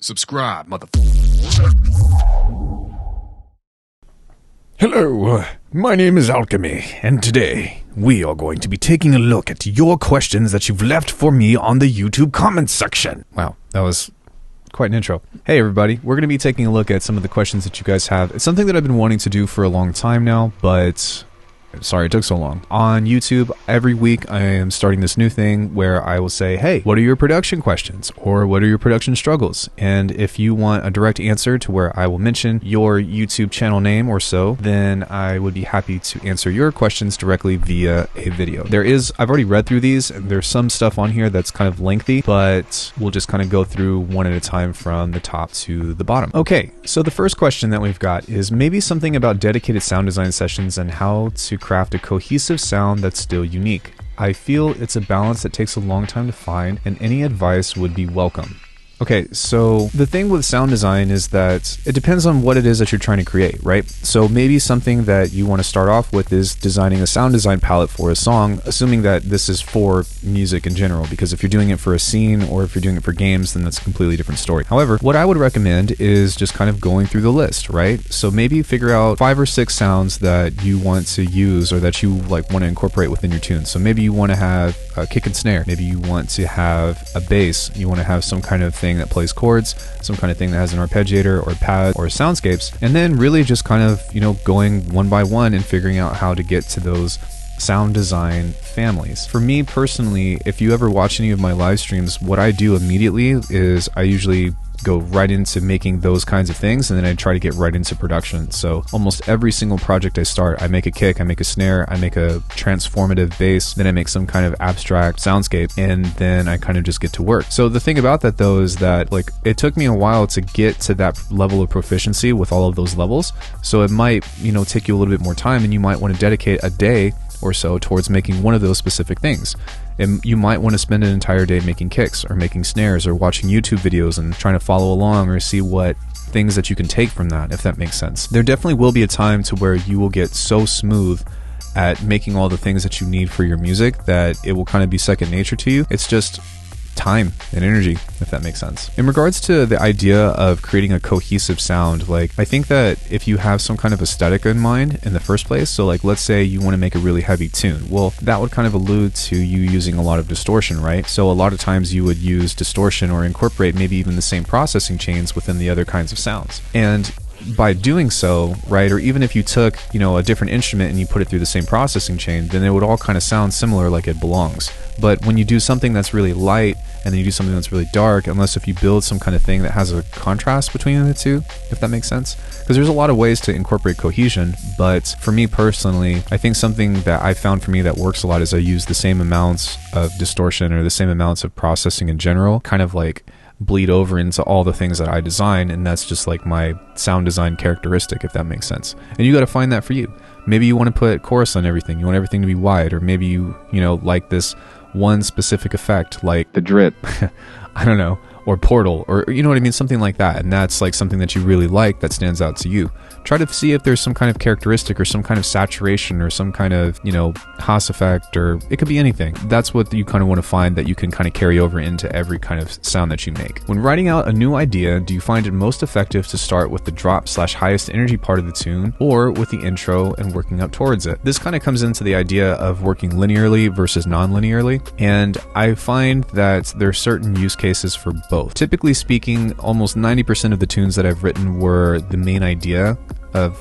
Subscribe, motherfucker. Hello, my name is Alckemy, and today we are going to be taking a look at your questions that you've left for me on the YouTube comments section. Wow, that was quite an intro. Hey everybody, we're going to be taking a look at some of the questions that you guys have. It's something that I've been wanting to do for a long time now, but sorry it took so long. On YouTube, every week I am starting this new thing where I will say, hey, what are your production questions? Or what are your production struggles? And if you want a direct answer to where I will mention your YouTube channel name or so, then I would be happy to answer your questions directly via a video. I've already read through these, and there's some stuff on here that's kind of lengthy, but we'll just kind of go through one at a time from the top to the bottom. Okay, so the first question that we've got is maybe something about dedicated sound design sessions and how to craft a cohesive sound that's still unique. I feel it's a balance that takes a long time to find, and any advice would be welcome. Okay, so the thing with sound design is that it depends on what it is that you're trying to create, right? So maybe something that you want to start off with is designing a sound design palette for a song, assuming that this is for music in general, because if you're doing it for a scene or if you're doing it for games, then that's a completely different story. However, what I would recommend is just kind of going through the list, right? So maybe figure out 5 or 6 sounds that you want to use or that you want to incorporate within your tune. So maybe you want to have a kick and snare. Maybe you want to have a bass. You want to have some kind of thing that plays chords, some kind of thing that has an arpeggiator or pad or soundscapes, and then really just kind of, going one by one and figuring out how to get to those sound design families. For me personally, if you ever watch any of my live streams, what I do immediately is I usually go right into making those kinds of things, and then I try to get right into production. So almost every single project I start, I make a kick, I make a snare, I make a transformative bass, then I make some kind of abstract soundscape, and then I kind of just get to work. So the thing about that though is that it took me a while to get to that level of proficiency with all of those levels. So it might, take you a little bit more time, and you might want to dedicate a day or so towards making one of those specific things. And you might want to spend an entire day making kicks or making snares or watching YouTube videos and trying to follow along or see what things that you can take from that, if that makes sense. There definitely will be a time to where you will get so smooth at making all the things that you need for your music that it will kind of be second nature to you. It's just time and energy, if that makes sense. In regards to the idea of creating a cohesive sound, I think that if you have some kind of aesthetic in mind in the first place, so let's say you want to make a really heavy tune, well, that would kind of allude to you using a lot of distortion, right? So a lot of times you would use distortion or incorporate maybe even the same processing chains within the other kinds of sounds. And by doing so, right, or even if you took, a different instrument and you put it through the same processing chain, then it would all kind of sound similar, like it belongs. But when you do something that's really light and then you do something that's really dark, unless if you build some kind of thing that has a contrast between the two, if that makes sense. Because there's a lot of ways to incorporate cohesion, but for me personally, I think something that I found for me that works a lot is I use the same amounts of distortion or the same amounts of processing in general, kind of bleed over into all the things that I design, and that's just my sound design characteristic, if that makes sense. And you got to find that for you. Maybe you want to put chorus on everything, you want everything to be wide, or maybe you like this one specific effect, like the drip, I don't know, or portal, or you know what I mean, something like that, and that's something that you really like that stands out to you. Try to see if there's some kind of characteristic or some kind of saturation or some kind of, Haas effect, or it could be anything. That's what you kind of want to find that you can kind of carry over into every kind of sound that you make. When writing out a new idea, do you find it most effective to start with the drop/highest energy part of the tune, or with the intro and working up towards it? This kind of comes into the idea of working linearly versus non-linearly, and I find that there are certain use cases for both. Typically speaking, almost 90% of the tunes that I've written were the main idea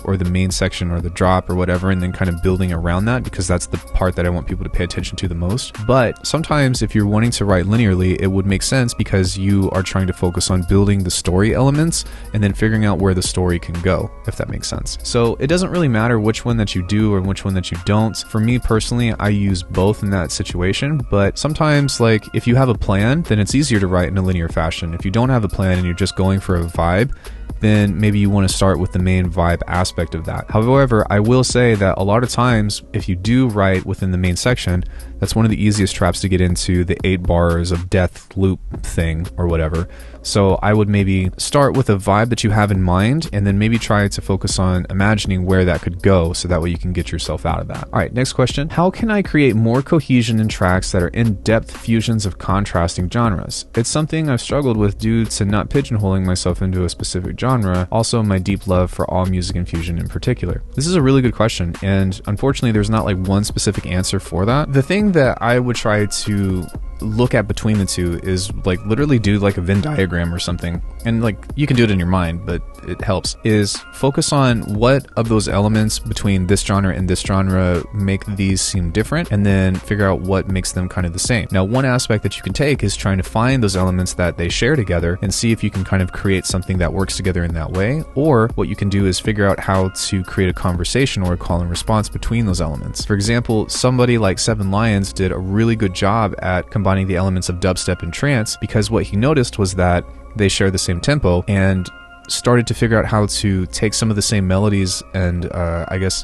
or the main section or the drop or whatever, and then kind of building around that, because that's the part that I want people to pay attention to the most. But sometimes if you're wanting to write linearly, it would make sense because you are trying to focus on building the story elements and then figuring out where the story can go, if that makes sense. So it doesn't really matter which one that you do or which one that you don't. For me personally, I use both in that situation, but sometimes if you have a plan, then it's easier to write in a linear fashion. If you don't have a plan and you're just going for a vibe, then maybe you want to start with the main vibe aspect of that. However, I will say that a lot of times, if you do write within the main section, that's one of the easiest traps to get into, the 8 bars of death loop thing or whatever. So I would maybe start with a vibe that you have in mind, and then maybe try to focus on imagining where that could go, so that way you can get yourself out of that. All right, next question. How can I create more cohesion in tracks that are in-depth fusions of contrasting genres? It's something I've struggled with due to not pigeonholing myself into a specific genre, also my deep love for all music and fusion in particular. This is a really good question, and unfortunately there's not like one specific answer for that. The thing that I would try to look at between the two is like literally do like a Venn diagram or something, and like you can do it in your mind, but it helps, is focus on what of those elements between this genre and this genre make these seem different, and then figure out what makes them kind of the same. Now, one aspect that you can take is trying to find those elements that they share together and see if you can kind of create something that works together in that way, or what you can do is figure out how to create a conversation or a call and response between those elements. For example, somebody like Seven Lions did a really good job at combining the elements of dubstep and trance, because what he noticed was that they share the same tempo, and started to figure out how to take some of the same melodies and I guess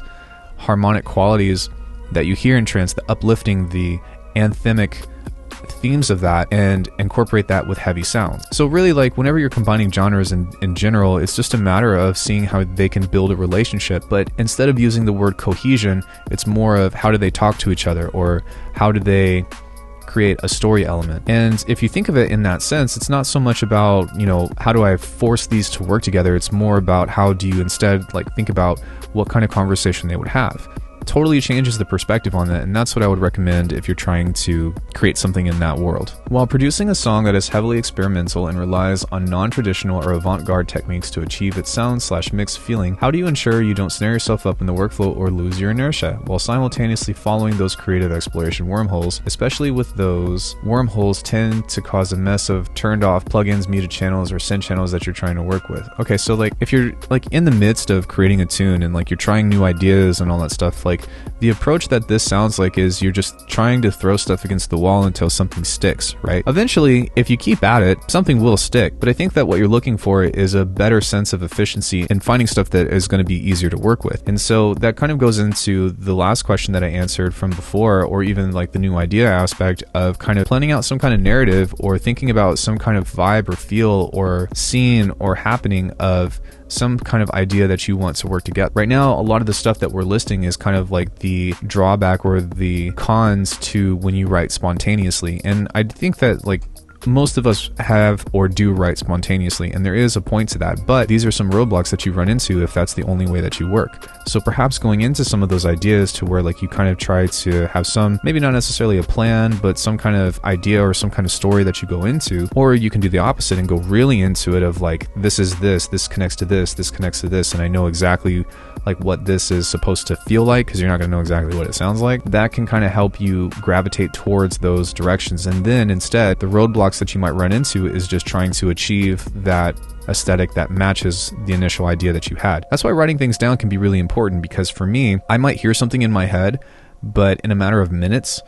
harmonic qualities that you hear in trance, the uplifting, the anthemic themes of that, and incorporate that with heavy sounds. So really, like, whenever you're combining genres in general, it's just a matter of seeing how they can build a relationship. But instead of using the word cohesion, it's more of how do they talk to each other, or how do they create a story element. And if you think of it in that sense, it's not so much about, you know, how do I force these to work together? It's more about how do you instead like think about what kind of conversation they would have. Totally changes the perspective on that, and that's what I would recommend if you're trying to create something in that world. While producing a song that is heavily experimental and relies on non-traditional or avant-garde techniques to achieve its sound/mix feeling, how do you ensure you don't snare yourself up in the workflow or lose your inertia, while simultaneously following those creative exploration wormholes, especially with those wormholes tend to cause a mess of turned off plugins, muted channels, or synth channels that you're trying to work with? Okay, so like if you're like in the midst of creating a tune and like you're trying new ideas and all that stuff, like the approach that this sounds like is you're just trying to throw stuff against the wall until something sticks, right? Eventually, if you keep at it, something will stick. But I think that what you're looking for is a better sense of efficiency and finding stuff that is going to be easier to work with. And so that kind of goes into the last question that I answered from before, or even like the new idea aspect of kind of planning out some kind of narrative, or thinking about some kind of vibe or feel or scene or happening of some kind of idea that you want to work together. Right now, a lot of the stuff that we're listing is kind of like the drawback or the cons to when you write spontaneously. And I think that like most of us have or do write spontaneously, and there is a point to that, but these are some roadblocks that you run into if that's the only way that you work. So perhaps going into some of those ideas to where like you kind of try to have some, maybe not necessarily a plan, but some kind of idea or some kind of story that you go into, or you can do the opposite and go really into it of like, this is this connects to this connects to this, and I know exactly like what this is supposed to feel like, because you're not going to know exactly what it sounds like. That can kind of help you gravitate towards those directions. And then instead, the roadblocks that you might run into is just trying to achieve that aesthetic that matches the initial idea that you had. That's why writing things down can be really important, because for me, I might hear something in my head, but in a matter of minutes,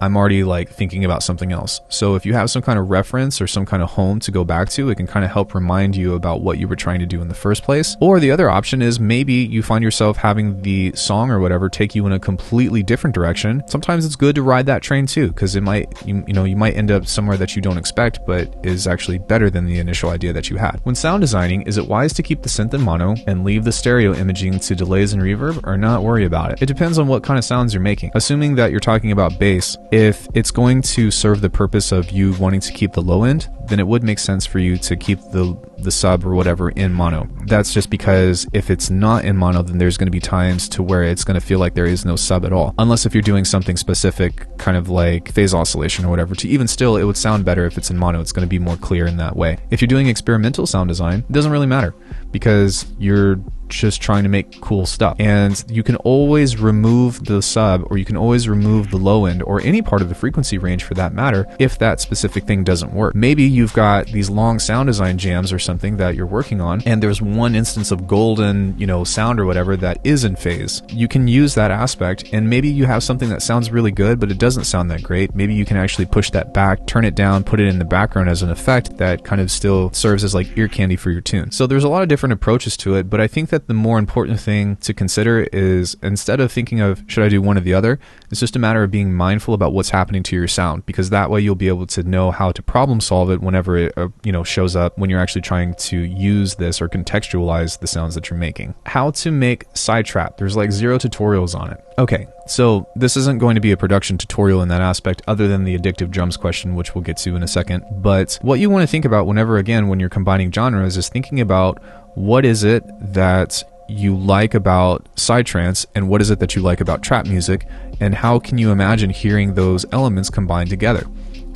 I'm already like thinking about something else. So if you have some kind of reference or some kind of home to go back to, it can kind of help remind you about what you were trying to do in the first place. Or the other option is maybe you find yourself having the song or whatever take you in a completely different direction. Sometimes it's good to ride that train too, because it might, you might end up somewhere that you don't expect, but is actually better than the initial idea that you had. When sound designing, is it wise to keep the synth in mono and leave the stereo imaging to delays and reverb, or not worry about it? It depends on what kind of sounds you're making. Assuming that you're talking about bass, if it's going to serve the purpose of you wanting to keep the low end, then it would make sense for you to keep the sub or whatever in mono. That's just because if it's not in mono, then there's going to be times to where it's going to feel like there is no sub at all. Unless if you're doing something specific, kind of like phase oscillation or whatever, to even still, it would sound better if it's in mono. It's going to be more clear in that way. If you're doing experimental sound design, it doesn't really matter, because you're just trying to make cool stuff. And you can always remove the sub, or you can always remove the low end, or any part of the frequency range for that matter, if that specific thing doesn't work. Maybe you've got these long sound design jams or something that you're working on, and there's one instance of golden, sound or whatever that is in phase. You can use that aspect, and maybe you have something that sounds really good, but it doesn't sound that great. Maybe you can actually push that back, turn it down, put it in the background as an effect that kind of still serves as like ear candy for your tune. So there's a lot of different different approaches to it, but I think that the more important thing to consider is, instead of thinking of should I do one or the other, it's just a matter of being mindful about what's happening to your sound, because that way you'll be able to know how to problem solve it whenever it shows up when you're actually trying to use this or contextualize the sounds that you're making. How to make Sidetrap. There's like 0 tutorials on it. Okay, so this isn't going to be a production tutorial in that aspect, other than the Addictive Drums question, which we'll get to in a second. But what you want to think about whenever, again, when you're combining genres, is thinking about what is it that you like about psytrance and what is it that you like about trap music, and how can you imagine hearing those elements combined together.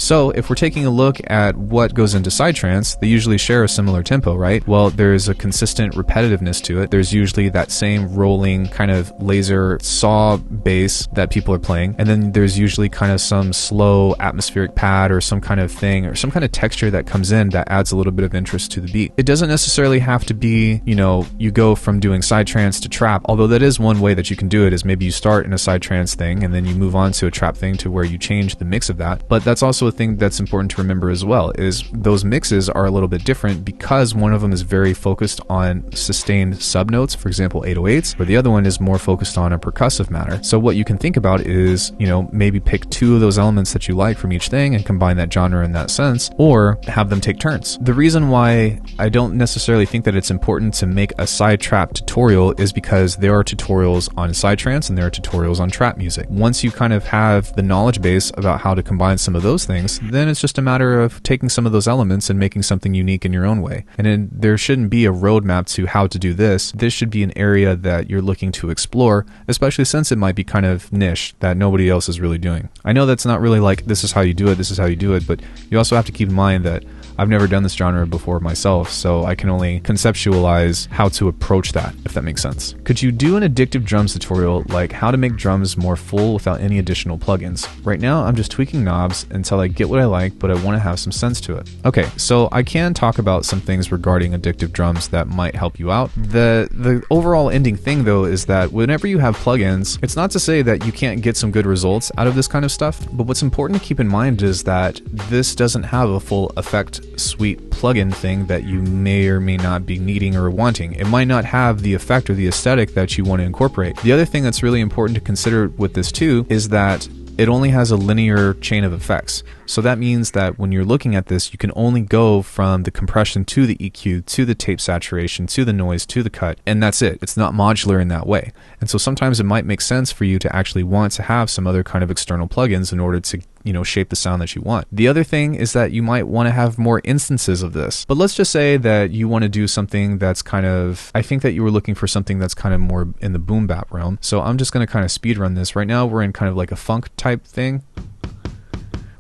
So if we're taking a look at what goes into psytrance, they usually share a similar tempo, right? Well, there's a consistent repetitiveness to it. There's usually that same rolling kind of laser saw bass that people are playing. And then there's usually kind of some slow atmospheric pad or some kind of thing or some kind of texture that comes in that adds a little bit of interest to the beat. It doesn't necessarily have to be, you go from doing psytrance to trap, although that is one way that you can do it, is maybe you start in a psytrance thing and then you move on to a trap thing to where you change the mix of that. But that's also a thing that's important to remember as well, is those mixes are a little bit different because one of them is very focused on sustained subnotes, for example 808s, where the other one is more focused on a percussive matter. So what you can think about is, maybe pick 2 of those elements that you like from each thing and combine that genre in that sense, or have them take turns. The reason why I don't necessarily think that it's important to make a Sidetrap tutorial is because there are tutorials on psytrance and there are tutorials on trap music. Once you kind of have the knowledge base about how to combine some of those things, then it's just a matter of taking some of those elements and making something unique in your own way. And there shouldn't be a roadmap to how to do this. This should be an area that you're looking to explore, especially since it might be kind of niche that nobody else is really doing. I know that's not really like, this is how you do it, this is how you do it, but you also have to keep in mind that I've never done this genre before myself, so I can only conceptualize how to approach that, if that makes sense. Could you do an Addictive Drums tutorial, like how to make drums more full without any additional plugins? Right now, I'm just tweaking knobs until I get what I like, but I want to have some sense to it. Okay, so I can talk about some things regarding Addictive Drums that might help you out. The overall ending thing, though, is that whenever you have plugins, it's not to say that you can't get some good results out of this kind of stuff, but what's important to keep in mind is that this doesn't have a full effect suite plugin thing that you may or may not be needing or wanting. It might not have the effect or the aesthetic that you want to incorporate. The other thing that's really important to consider with this too is that it only has a linear chain of effects. So that means that when you're looking at this, you can only go from the compression to the EQ, to the tape saturation, to the noise, to the cut, and that's it. It's not modular in that way. And so sometimes it might make sense for you to actually want to have some other kind of external plugins in order to, shape the sound that you want. The other thing is that you might want to have more instances of this. But let's just say that you want to do something that's kind of, I think that you were looking for something that's kind of more in the boom bap realm. So I'm just going to kind of speed run this. Right now we're in kind of like a funk type thing,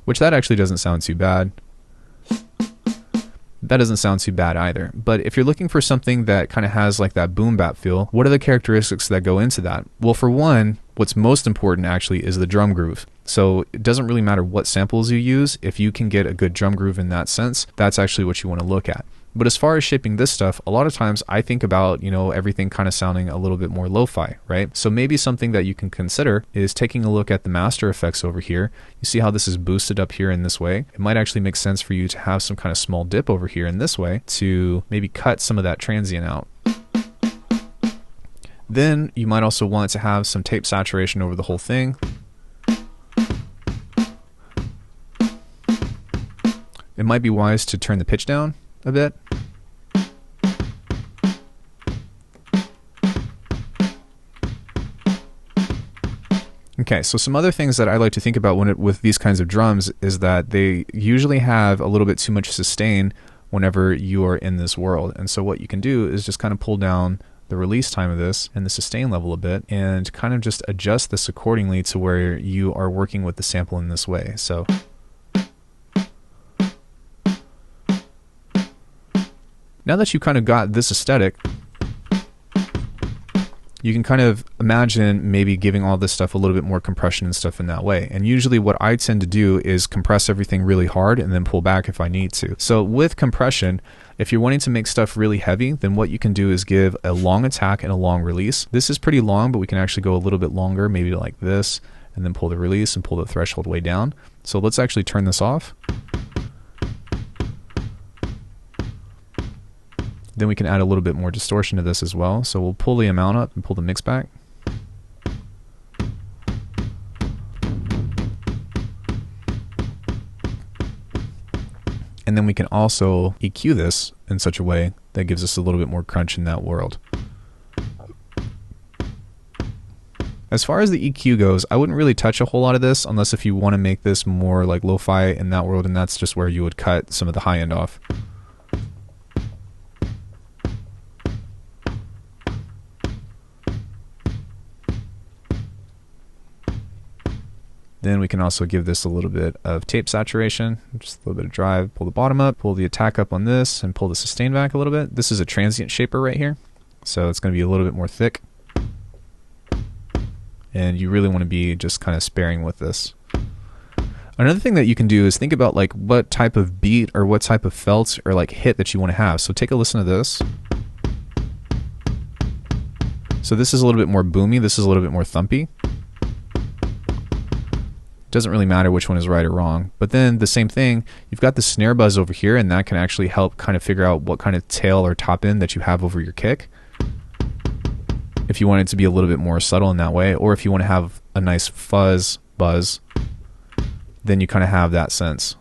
which that actually doesn't sound too bad. That doesn't sound too bad either. But if you're looking for something that kind of has like that boom bap feel, what are the characteristics that go into that? Well, for one, what's most important actually is the drum groove. So it doesn't really matter what samples you use. If you can get a good drum groove in that sense, that's actually what you want to look at. But as far as shaping this stuff, a lot of times I think about, everything kind of sounding a little bit more lo-fi, right? So maybe something that you can consider is taking a look at the master effects over here. You see how this is boosted up here in this way? It might actually make sense for you to have some kind of small dip over here in this way to maybe cut some of that transient out. Then you might also want to have some tape saturation over the whole thing. It might be wise to turn the pitch down a bit. Okay, so some other things that I like to think about with these kinds of drums is that they usually have a little bit too much sustain whenever you are in this world. And so what you can do is just kind of pull down the release time of this and the sustain level a bit and kind of just adjust this accordingly to where you are working with the sample in this way. So now that you kind of got this aesthetic, you can kind of imagine maybe giving all this stuff a little bit more compression and stuff in that way. And usually what I tend to do is compress everything really hard and then pull back if I need to. So with compression, if you're wanting to make stuff really heavy, then what you can do is give a long attack and a long release. This is pretty long, but we can actually go a little bit longer, maybe like this, and then pull the release and pull the threshold way down. So let's actually turn this off. Then we can add a little bit more distortion to this as well. So we'll pull the amount up and pull the mix back. And then we can also EQ this in such a way that gives us a little bit more crunch in that world. As far as the EQ goes, I wouldn't really touch a whole lot of this unless if you want to make this more like lo-fi in that world, and that's just where you would cut some of the high end off. Then we can also give this a little bit of tape saturation, just a little bit of drive, pull the bottom up, pull the attack up on this, and pull the sustain back a little bit. This is a transient shaper right here, so it's going to be a little bit more thick. And you really want to be just kind of sparing with this. Another thing that you can do is think about like what type of beat or what type of felt or like hit that you want to have. So take a listen to this. So this is a little bit more boomy, this is a little bit more thumpy. Doesn't really matter which one is right or wrong. But then the same thing, you've got the snare buzz over here, and that can actually help kind of figure out what kind of tail or top end that you have over your kick. If you want it to be a little bit more subtle in that way, or if you want to have a nice fuzz buzz, then you kind of have that sense.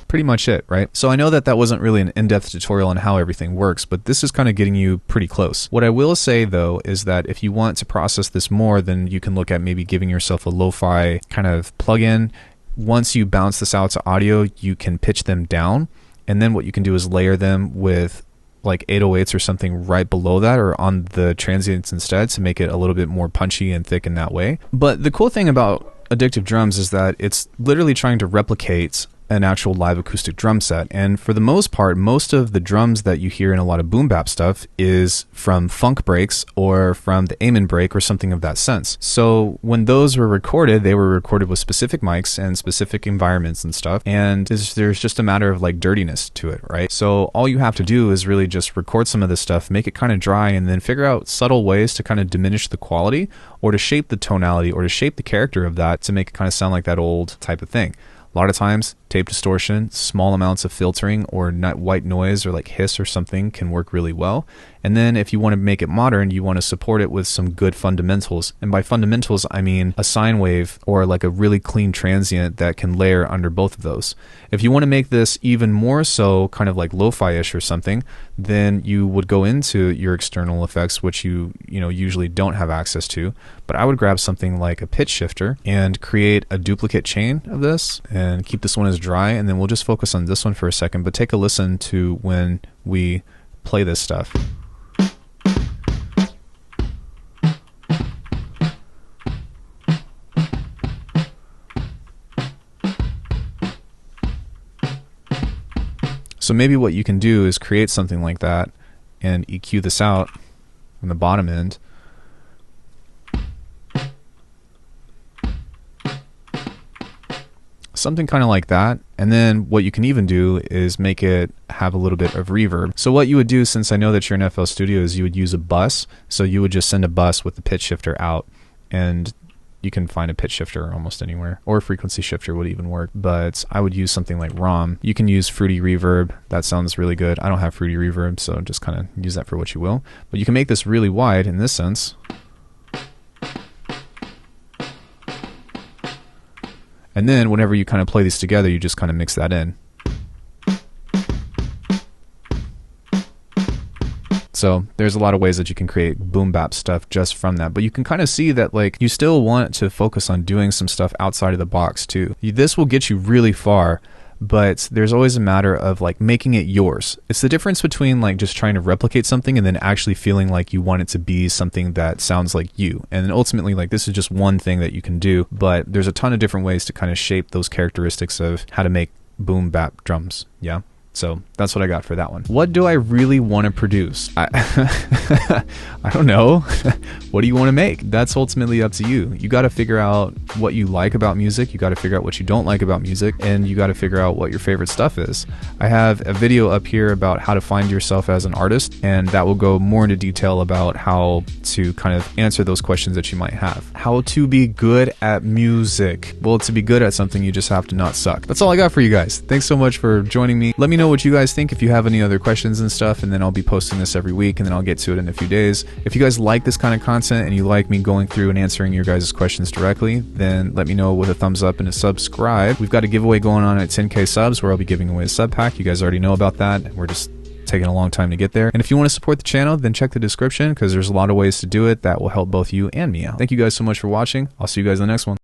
Pretty much it, right? So I know that that wasn't really an in-depth tutorial on how everything works, but this is kind of getting you pretty close. What I will say though is that if you want to process this more, then you can look at maybe giving yourself a lo-fi kind of plugin. Once you bounce this out to audio, you can pitch them down, and then what you can do is layer them with like 808s or something right below that or on the transients instead to make it a little bit more punchy and thick in that way. But the cool thing about Addictive Drums is that it's literally trying to replicate an actual live acoustic drum set, and for the most part, most of the drums that you hear in a lot of boom bap stuff is from funk breaks or from the Amen break or something of that sense. So when those were recorded, they were recorded with specific mics and specific environments and stuff, and there's just a matter of like dirtiness to it, right? So all you have to do is really just record some of this stuff, make it kind of dry, and then figure out subtle ways to kind of diminish the quality or to shape the tonality or to shape the character of that to make it kind of sound like that old type of thing. A lot of times, tape distortion, small amounts of filtering, or white noise or like hiss or something can work really well. And then if you want to make it modern, you want to support it with some good fundamentals. And by fundamentals, I mean a sine wave or like a really clean transient that can layer under both of those. If you want to make this even more so kind of like lo-fi-ish or something, then you would go into your external effects, which you usually don't have access to. But I would grab something like a pitch shifter and create a duplicate chain of this and keep this one as dry, and then we'll just focus on this one for a second, but take a listen to when we play this stuff. So maybe what you can do is create something like that and EQ this out from the bottom end. Something kind of like that. And then what you can even do is make it have a little bit of reverb. So what you would do, since I know that you're in FL Studio, is you would use a bus. So you would just send a bus with the pitch shifter out, and you can find a pitch shifter almost anywhere, or a frequency shifter would even work. But I would use something like ROM. You can use Fruity Reverb. That sounds really good. I don't have Fruity Reverb, so just kind of use that for what you will. But you can make this really wide in this sense. And then whenever you kind of play these together, you just kind of mix that in. So there's a lot of ways that you can create boom bap stuff just from that. But you can kind of see that like you still want to focus on doing some stuff outside of the box too. This will get you really far, but there's always a matter of like making it yours. It's the difference between like just trying to replicate something and then actually feeling like you want it to be something that sounds like you. And then ultimately, like, this is just one thing that you can do, but there's a ton of different ways to kind of shape those characteristics of how to make boom bap drums. Yeah. So that's what I got for that one. What do I really want to produce? I don't know. What do you want to make? That's ultimately up to you. You got to figure out what you like about music. You got to figure out what you don't like about music, and you got to figure out what your favorite stuff is. I have a video up here about how to find yourself as an artist, and that will go more into detail about how to kind of answer those questions that you might have. How to be good at music. Well, to be good at something, you just have to not suck. That's all I got for you guys. Thanks so much for joining me. Let me know what you guys think if you have any other questions and stuff, and then I'll be posting this every week, and then I'll get to it in a few days. If you guys like this kind of content and you like me going through and answering your guys' questions directly, then let me know with a thumbs up and a subscribe. We've got a giveaway going on at 10K subs where I'll be giving away a sub pack. You guys already know about that. We're just taking a long time to get there. And if you want to support the channel, then check the description because there's a lot of ways to do it that will help both you and me out. Thank you guys so much for watching. I'll see you guys in the next one.